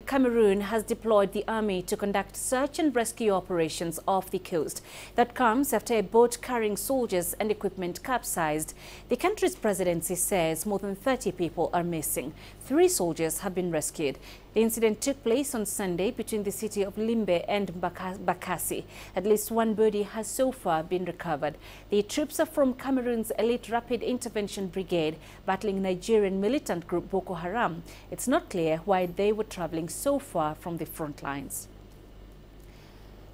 Cameroon has deployed the army to conduct search and rescue operations off the coast. That comes after a boat carrying soldiers and equipment capsized. The country's presidency says more than 30 people are missing. 3 soldiers have been rescued. The incident took place on Sunday between the city of Limbe and Bakassi. At least 1 body has so far been recovered. The troops are from Cameroon's elite Rapid Intervention Brigade, battling Nigerian militant group Boko Haram. It's not clear why they were traveling so far from the front lines.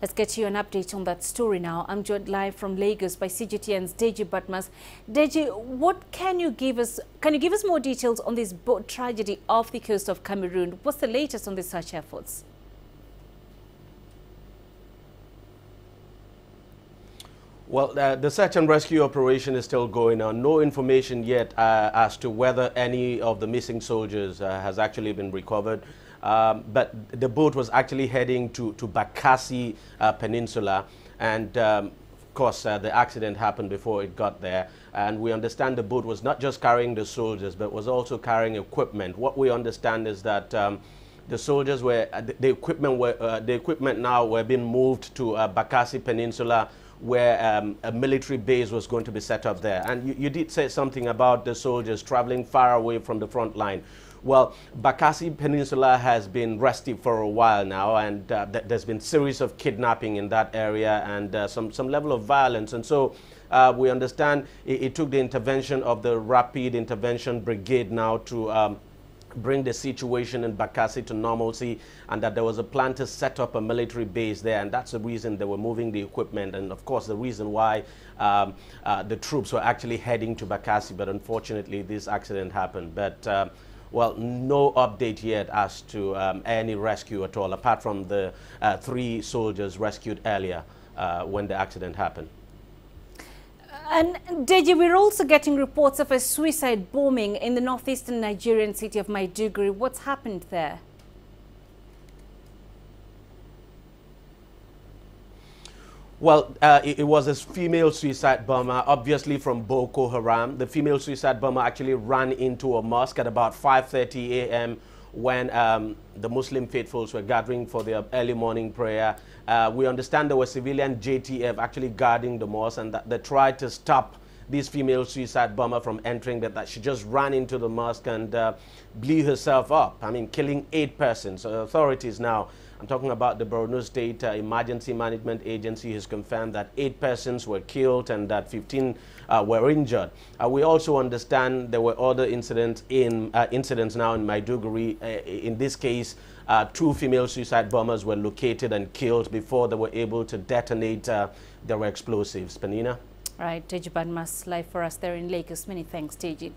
Let's get you an update on that story now. I'm joined live from Lagos by CGTN's Deji Batmas. Deji, what can you give us? Can you give us more details on this boat tragedy off the coast of Cameroon? What's the latest on the search efforts? Well, the search and rescue operation is still going on. No information yet as to whether any of the missing soldiers has actually been recovered. But the boat was actually heading to Bakassi Peninsula, and of course the accident happened before it got there. And we understand the boat was not just carrying the soldiers, but was also carrying equipment. What we understand is that the soldiers were, the equipment now were being moved to Bakassi Peninsula, where a military base was going to be set up there. And you did say something about the soldiers traveling far away from the front line. Well, Bakassi Peninsula has been restive for a while now, and there's been a series of kidnapping in that area and some level of violence. And so we understand it took the intervention of the Rapid Intervention Brigade now to bring the situation in Bakassi to normalcy, and that there was a plan to set up a military base there, and that's the reason they were moving the equipment, and of course the reason why the troops were actually heading to Bakassi. But unfortunately this accident happened. But well, no update yet as to any rescue at all, apart from the 3 soldiers rescued earlier when the accident happened. And Deji, we're also getting reports of a suicide bombing in the northeastern Nigerian city of Maiduguri. What's happened there? Well, it was a female suicide bomber, obviously from Boko Haram. The female suicide bomber actually ran into a mosque at about 5:30 a.m. when the Muslim faithfuls were gathering for their early morning prayer. We understand there was civilian JTF actually guarding the mosque, and that they tried to stop this female suicide bomber from entering, but that she just ran into the mosque and blew herself up. I mean, killing 8 persons. So authorities now, I'm talking about the Borno State Emergency Management Agency, has confirmed that 8 persons were killed and that 15 were injured. We also understand there were other incidents now in Maiduguri. In this case, 2 female suicide bombers were located and killed before they were able to detonate their explosives. Penina? All right, Deji Badmas, live for us there in Lagos. Many thanks, Deji.